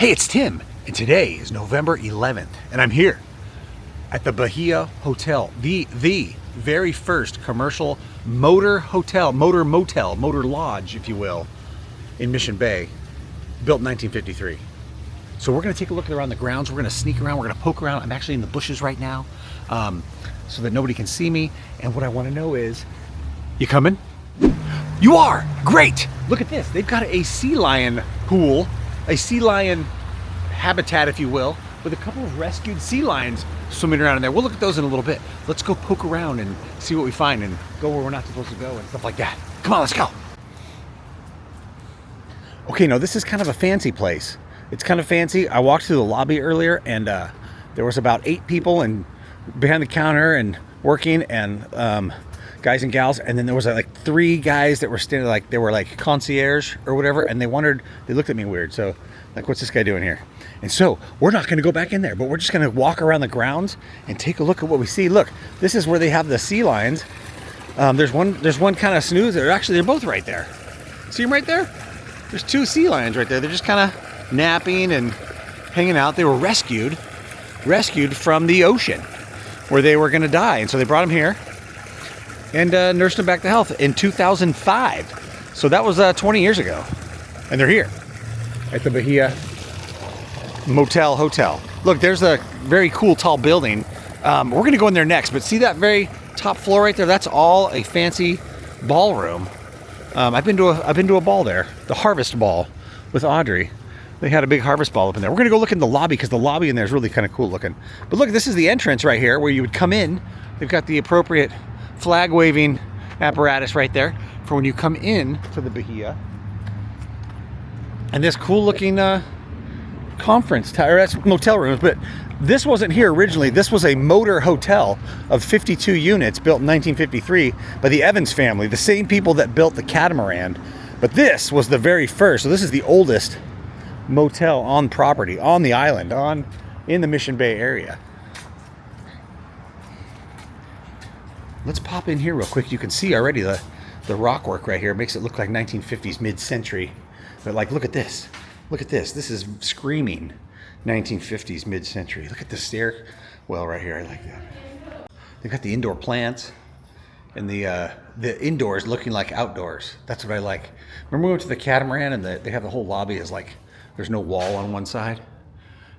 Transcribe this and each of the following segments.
Hey, it's Tim, and today is November 11th, and I'm here at the Bahia Hotel, the very first commercial motor hotel, motor motel, motor lodge, if you will, in Mission Bay, built in 1953. So we're gonna take a look around the grounds, we're gonna sneak around, we're gonna poke around. I'm actually in the bushes right now, so that nobody can see me, and what I wanna know is, you coming? You are! Great! Look at this, they've got a sea lion pool, a sea lion habitat, if you will, with a couple of rescued sea lions swimming around in there. We'll look at those in a little bit. Let's go poke around and see what we find and go where we're not supposed to go and stuff like that. Come on, let's go. Okay, no, this is kind of a fancy place. It's kind of fancy. I walked through the lobby earlier and there was about 8 people and behind the counter and working, and guys and gals, and then there was like 3 guys that were standing, like they were like concierge or whatever, and they looked at me weird. So like, what's this guy doing here? And so we're not going to go back in there, but we're just going to walk around the grounds and take a look at what we see. Look, this is where they have the sea lions. There's one kind of snooze. They're both right there. See them right there? There's 2 sea lions right there. They're just kind of napping and hanging out. They were rescued from the ocean where they were going to die, and so they brought them here and nursed them back to health in 2005. So that was 20 years ago, and they're here at the Bahia Motel Hotel. Look, there's a very cool tall building. We're gonna go in there next, but see that very top floor right there? That's all a fancy ballroom. I've been to a ball there, the Harvest Ball with Audrey. They had a big harvest ball up in there. We're gonna go look in the lobby because the lobby in there is really kind of cool looking. But look, this is the entrance right here where you would come in. They've got the appropriate flag waving apparatus right there for when you come in to the Bahia. And this cool looking conference tower, that's motel rooms, but this wasn't here originally. This was a motor hotel of 52 units built in 1953 by the Evans family, the same people that built the catamaran. But this was the very first, so this is the oldest motel on property, on the island, in the Mission Bay area. Let's pop in here real quick. You can see already the rock work right here. It makes it look like 1950s mid-century. But like, look at this. Look at this. This is screaming 1950s mid-century. Look at the stairwell right here. I like that. They've got the indoor plants and the indoors looking like outdoors. That's what I like. Remember we went to the catamaran and they have the whole lobby as like, there's no wall on one side.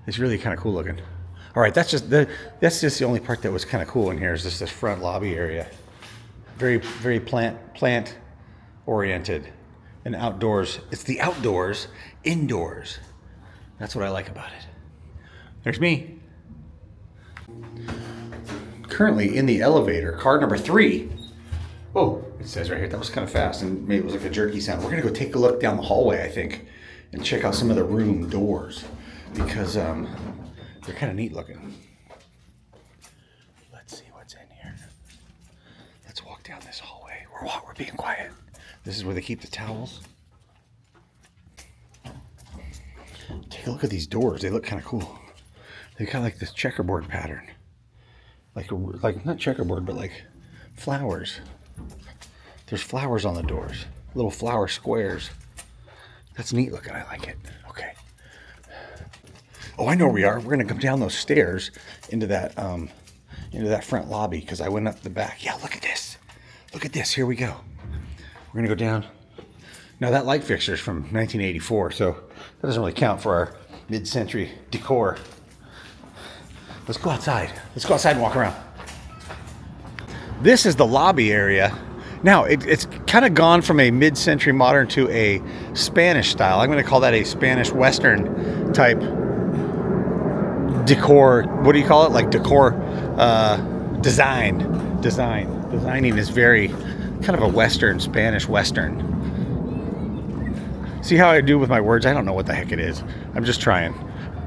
It's really kind of cool looking. All right, that's just the only part that was kind of cool in here is just this front lobby area. Very, very plant oriented and outdoors. It's the outdoors, indoors. That's what I like about it. There's me. Currently in the elevator, car number 3. Oh, it says right here, that was kind of fast and maybe it was like a jerky sound. We're gonna go take a look down the hallway, I think, and check out some of the room doors because they're kind of neat looking. Let's see what's in here. Let's walk down this hallway. We're being quiet. This is where they keep the towels. Take a look at these doors. They look kind of cool. They got like this checkerboard pattern. Like not checkerboard, but like flowers. There's flowers on the doors. Little flower squares. That's neat looking. I like it. Okay. Oh, I know where we are. We're gonna come down those stairs into that front lobby because I went up the back. Yeah, look at this. Look at this. Here we go. We're gonna go down. Now that light fixture is from 1984, so that doesn't really count for our mid-century decor. Let's go outside. Let's go outside and walk around. This is the lobby area. Now it's kind of gone from a mid-century modern to a Spanish style. I'm gonna call that a Spanish Western type decor. What do you call it? Like decor designing is very kind of a Western, Spanish Western. See how I do with my words? I don't know what the heck it is. I'm just trying.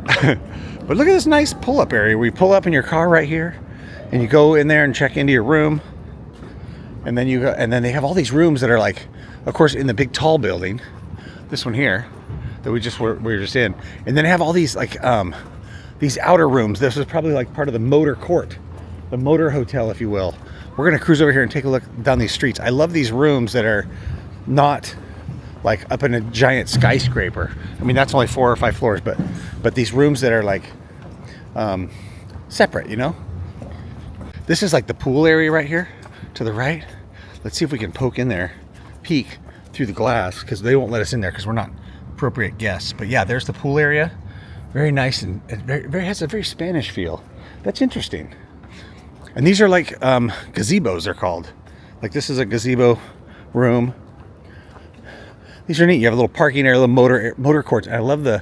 But look at this nice pull-up area where you pull up in your car right here and you go in there and check into your room. And then then they have all these rooms that are like, of course, in the big tall building, this one here that we were just in. And then they have all these like these outer rooms. This is probably like part of the motor court, the motor hotel, if you will. We're gonna cruise over here and take a look down these streets. I love these rooms that are not like up in a giant skyscraper. I mean, that's only 4 or 5 floors, but these rooms that are like separate, you know. This is like the pool area right here to the right. Let's see if we can poke in there, peek through the glass, because they won't let us in there because we're not appropriate guests. But yeah, there's the pool area. Very nice, and it has a very Spanish feel. That's interesting. And these are like gazebos, they're called. Like this is a gazebo room. These are neat. You have a little parking area, little motor courts. I love the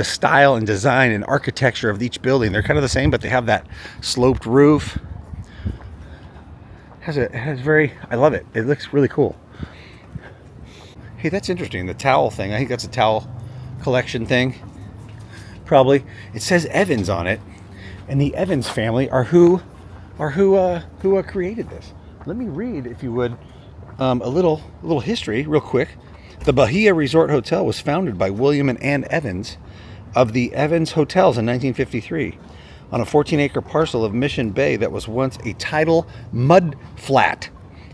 style and design and architecture of each building. They're kind of the same, but they have that sloped roof. It has very, I love it. It looks really cool. Hey, that's interesting. The towel thing. I think that's a towel collection thing. Probably. It says Evans on it, and the Evans family are who created this. Let me read, if you would, a little history real quick. The Bahia Resort Hotel was founded by William and Ann Evans of the Evans Hotels in 1953 on a 14-acre parcel of Mission Bay that was once a tidal mud flat.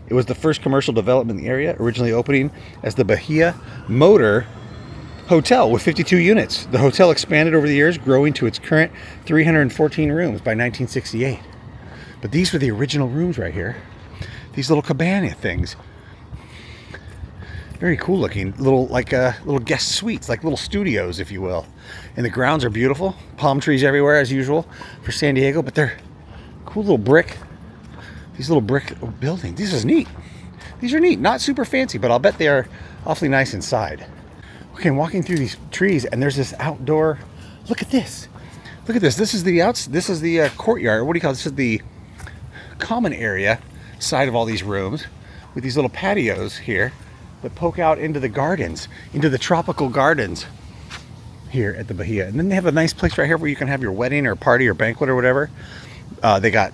It was the first commercial development in the area, originally opening as the Bahia Motor Hotel with 52 units. The hotel expanded over the years, growing to its current 314 rooms by 1968. But these were the original rooms right here. These little cabana things. Very cool looking, little guest suites, like little studios, if you will. And the grounds are beautiful. Palm trees everywhere, as usual, for San Diego. But they're cool little brick. These little brick buildings. This is neat. These are neat. Not super fancy, but I'll bet they are awfully nice inside. Okay, I'm walking through these trees, and there's this outdoor. Look at this. Look at this. This is the courtyard. What do you call it? This is the common area side of all these rooms, with these little patios here that poke out into the gardens, into the tropical gardens here at the Bahia. And then they have a nice place right here where you can have your wedding or party or banquet or whatever. They got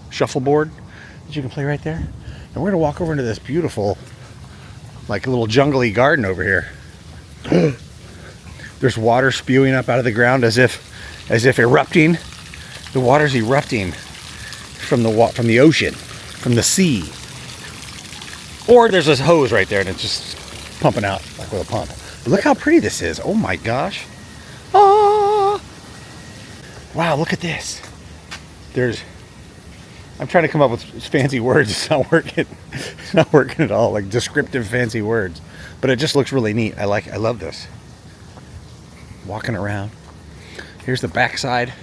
shuffleboard that you can play right there. And we're gonna walk over into this beautiful, like a little jungly garden over here. There's water spewing up out of the ground as if erupting. The water's erupting from the ocean, from the sea. Or there's this hose right there and it's just pumping out like with a pump. But look how pretty this is. Oh my gosh. Ah! Wow, look at this. I'm trying to come up with fancy words. It's not working. It's not working at all. Like descriptive fancy words. But it just looks really neat. I love this. Walking around. Here's the backside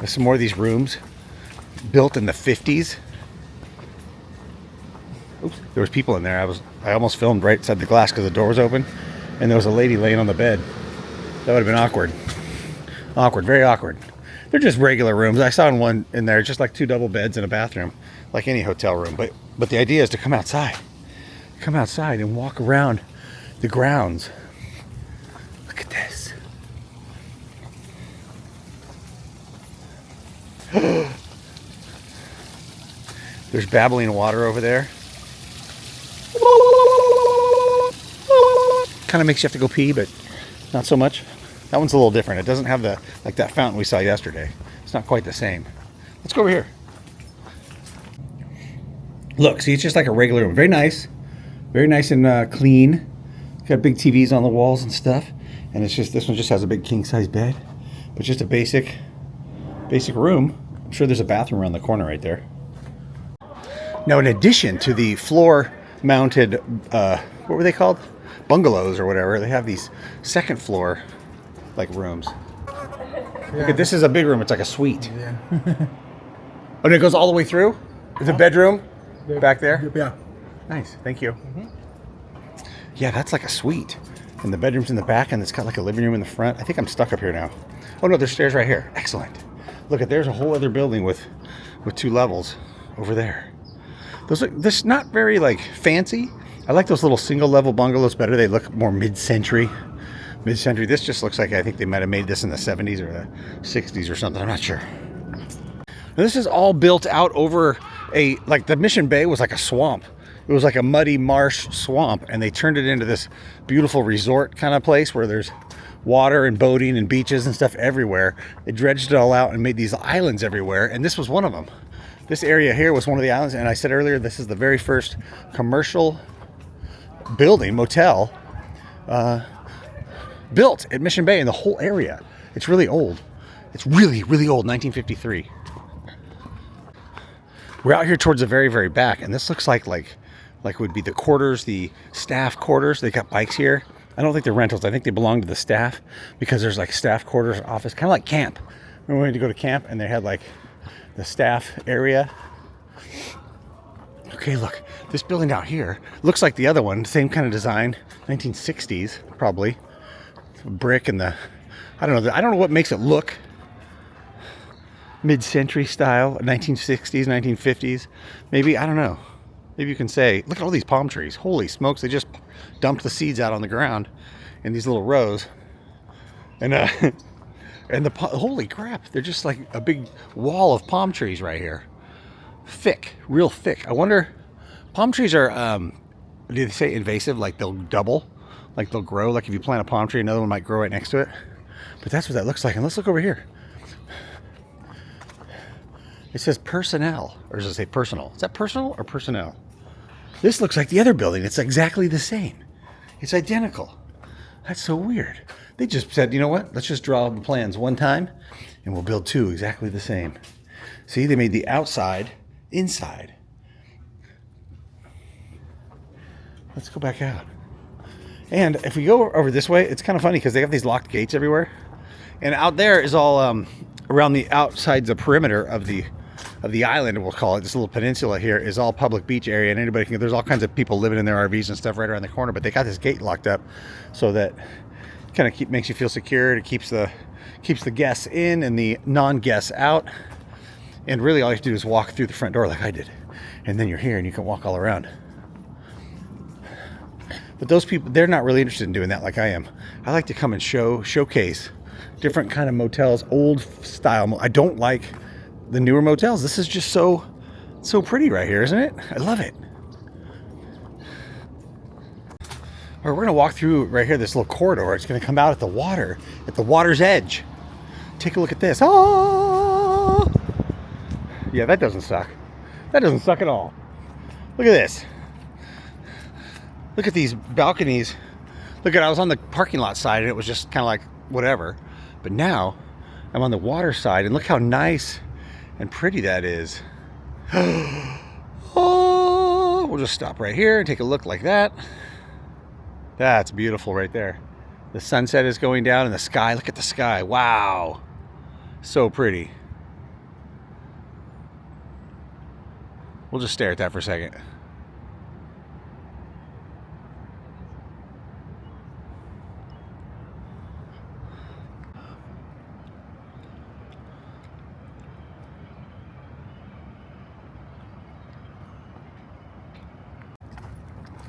of some more of these rooms built in the 50s. Oops, there was people in there. I almost filmed right inside the glass because the door was open, and there was a lady laying on the bed. That would have been awkward. Awkward, very awkward. They're just regular rooms. I saw one in there, just like 2 double beds and a bathroom, like any hotel room. But the idea is to come outside and walk around the grounds. Look at this. There's babbling water over there. Kind of makes you have to go pee, but not so much. That one's a little different. It doesn't have that fountain we saw yesterday. It's not quite the same. Let's go over here. Look, see, it's just like a regular room. Very nice and clean. Got big TVs on the walls and stuff. And it's just, this one just has a big king size bed, but just a basic room. I'm sure there's a bathroom around the corner right there. Now, in addition to the floor mounted, what were they called? Bungalows or whatever. They have these second floor like rooms. Yeah. Look at this, is a big room. It's like a suite. Yeah. Oh, and it goes all the way through? Is a bedroom back there? Yeah. Nice. Thank you. Yeah, that's like a suite. And the bedroom's in the back, and it's got like a living room in the front. I think I'm stuck up here now. Oh no, there's stairs right here. Excellent. Look at, there's a whole other building with 2 levels over there. This is not very like fancy. I like those little single level bungalows better. They look more mid-century. This just looks like, I think they might have made this in the 70s or the 60s or something. I'm not sure. Now, this is all built out over like the Mission Bay was like a swamp. It was like a muddy marsh swamp, and they turned it into this beautiful resort kind of place where there's water and boating and beaches and stuff everywhere. They dredged it all out and made these islands everywhere, and this was one of them. This area here was one of the islands, and I said earlier, this is the very first commercial building, motel, built at Mission Bay in the whole area. It's really old. It's really, really old, 1953. We're out here towards the very, very back, and this looks like would be the quarters, the staff quarters. They got bikes here. I don't think they're rentals. I think they belong to the staff because there's like staff quarters, office, kind of like camp. Remember when we had to go to camp and they had like the staff area? Okay, look, this building out here looks like the other one, same kind of design, 1960s probably. Brick and the, I don't know what makes it look mid-century style, 1960s, 1950s, maybe, I don't know. Maybe you can say, look at all these palm trees. Holy smokes, they just dumped the seeds out on the ground in these little rows. And holy crap, they're just like a big wall of palm trees right here. Thick, real thick. I wonder, palm trees are, do they say invasive? Like they'll double, like they'll grow. Like if you plant a palm tree, another one might grow right next to it. But that's what that looks like. And let's look over here. It says personnel, or does it say personal? Is that personal or personnel? This looks like the other building. It's exactly the same. It's identical. That's so weird. They just said, you know what? Let's just draw the plans one time and we'll build two exactly the same. See, they made the outside inside. Let's go back out. And if we go over this way, it's kind of funny because they have these locked gates everywhere. And out there is all around the outsides, the perimeter of the island, we'll call it, this little peninsula here, is all public beach area, and anybody can, there's all kinds of people living in their RVs and stuff right around the corner, but they got this gate locked up so that kind of makes you feel secure. It keeps the guests in and the non-guests out. And really all you have to do is walk through the front door like I did, and then you're here and you can walk all around. But those people, they're not really interested in doing that like I am. I like to come and showcase different kind of motels, old style. I don't like the newer motels. This is just so pretty right here, isn't it? I love it. All right, we're gonna walk through right here, this little corridor. It's gonna come out at the water's edge. Take a look at this. Oh, yeah, that doesn't suck. That doesn't suck at all. Look at this. Look at these balconies. Look at, I was on the parking lot side and it was just kind of like whatever. But now I'm on the water side and look how nice and pretty that is. Oh, we'll just stop right here and take a look like that. That's beautiful right there. The sunset is going down in the sky. Look at the sky. Wow. So pretty. We'll just stare at that for a second.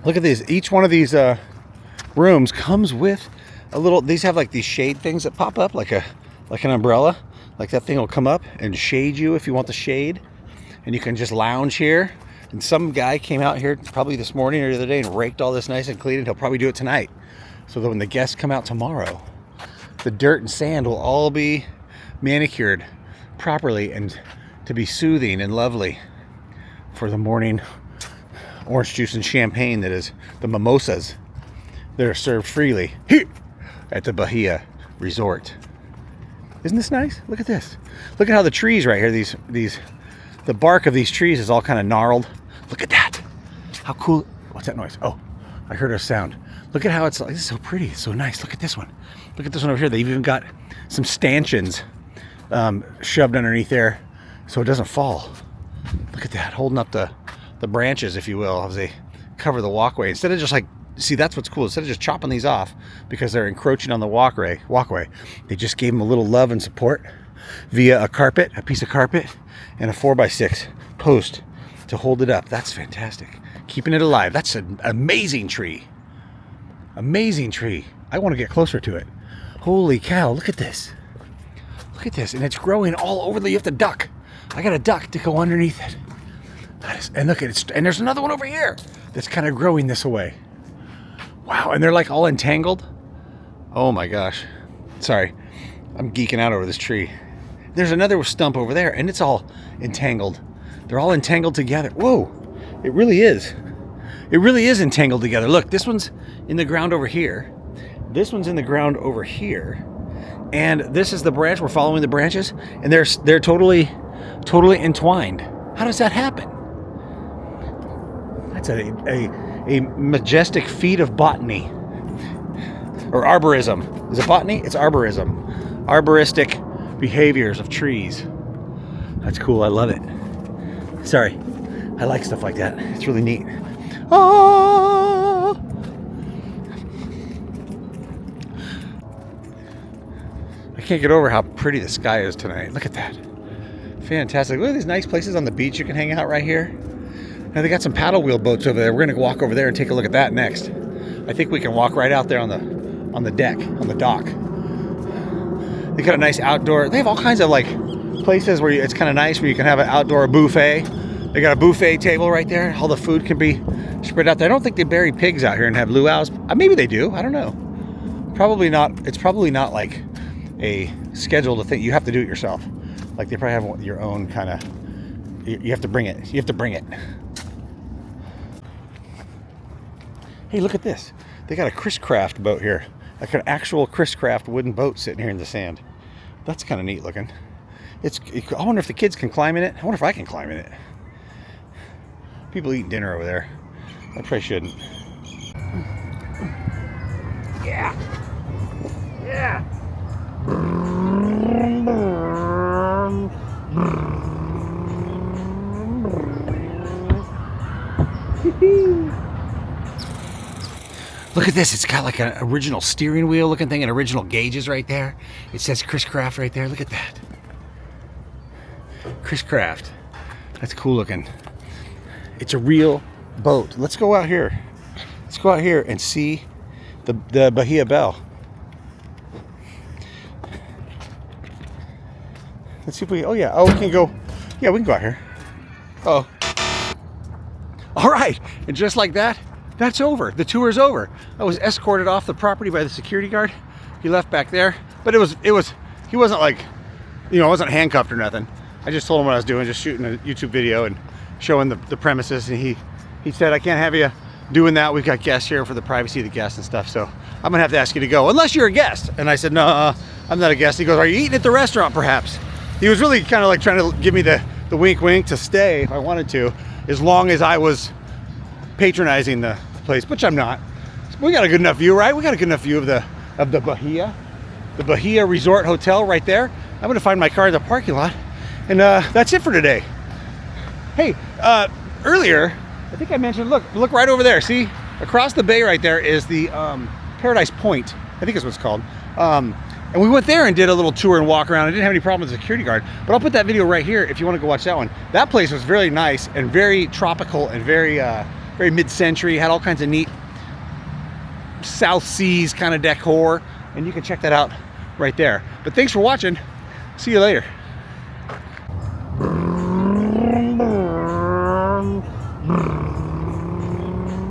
Look at these. Each one of these rooms comes with a little, these have like these shade things that pop up like an umbrella. Like that thing will come up and shade you if you want the shade. And you can just lounge here. And some guy came out here probably this morning or the other day and raked all this nice and clean, and he'll probably do it tonight. So that when the guests come out tomorrow, the dirt and sand will all be manicured properly and to be soothing and lovely for the morning orange juice and champagne that is the mimosas that are served freely here at the Bahia Resort. Isn't this nice? Look at this. Look at how the trees right here, the bark of these trees is all kind of gnarled. Look at that. How cool. What's that noise? Oh, I heard a sound. Look at how it's like, this is so pretty. It's so nice. Look at this one. Look at this one over here. They've even got some stanchions shoved underneath there so it doesn't fall. Look at that, holding up the branches, if you will, as they cover the walkway. Instead of just like, see, that's what's cool. Instead of just chopping these off because they're encroaching on the walkway, they just gave them a little love and support via a piece of carpet, and a 4x6 post to hold it up. That's fantastic. Keeping it alive. That's an amazing tree. Amazing tree. I want to get closer to it. Holy cow, look at this. Look at this. And it's growing all over. You have to duck. I got to duck to go underneath it. And look at it, and there's another one over here that's kind of growing this way. Wow, and they're like all entangled. Oh my gosh. Sorry, I'm geeking out over this tree. There's another stump over there, and it's all entangled. They're all entangled together. Whoa, it really is. It really is entangled together. Look, this one's in the ground over here, This one's in the ground over here. And this is the branch. We're following the branches, and they're totally entwined. How does that happen? That's a majestic feat of botany. Or arborism. Is it botany? It's arborism. Arboristic behaviors of trees. That's cool. I love it. Sorry. I like stuff like that. It's really neat. Oh! I can't get over how pretty the sky is tonight. Look at that. Fantastic. Look at these nice places on the beach you can hang out right here. Now they got some paddle wheel boats over there. We're going to walk over there and take a look at that next. I think we can walk right out there on the deck, on the dock. They got a nice outdoor. They have all kinds of like places where it's kind of nice where you can have an outdoor buffet. They got a buffet table right there. All the food can be spread out there. I don't think they bury pigs out here and have luau's. Maybe they do. I don't know. Probably not. It's probably not like a scheduled thing. You have to do it yourself. Like they probably have your own kind of. You have to bring it. You have to bring it. Hey, look at this. They got a Chris Craft boat here. Like an actual Chris Craft wooden boat sitting here in the sand. That's kind of neat looking. I wonder if the kids can climb in it. I wonder if I can climb in it. People eating dinner over there. I probably shouldn't. Yeah. Yeah. Look at this. It's got like an original steering wheel looking thing and original gauges right there. It says Chris Craft right there. Look at that. Chris Craft. That's cool looking. It's a real boat. Let's go out here. Let's go out here and see the Bahia Bell. Let's see if we, oh yeah, oh we can go, yeah we can go out here. Oh. All right, and just like that, that's over. The tour is over. I was escorted off the property by the security guard. He left back there, but he wasn't like, you know, I wasn't handcuffed or nothing. I just told him what I was doing, just shooting a YouTube video and showing the premises, and he said, I can't have you doing that. We've got guests here for the privacy of the guests and stuff, so I'm gonna have to ask you to go, unless you're a guest. And I said, no, I'm not a guest. He goes, are you eating at the restaurant perhaps? He was really kind of like trying to give me the wink wink to stay if I wanted to, as long as I was patronizing the place, which I'm not. We got a good enough view, right? We got a good enough view of the Bahia. The Bahia Resort Hotel right there. I'm gonna find my car in the parking lot. And that's it for today. Hey, earlier, I think I mentioned, look right over there. See, across the bay right there is the Paradise Point, I think is what it's called. And we went there and did a little tour and walk around. I didn't have any problem with the security guard, but I'll put that video right here if you want to go watch that one. That place was very nice and very tropical and very mid-century, had all kinds of neat South Seas kind of decor, and you can check that out right there. But thanks for watching. See you later.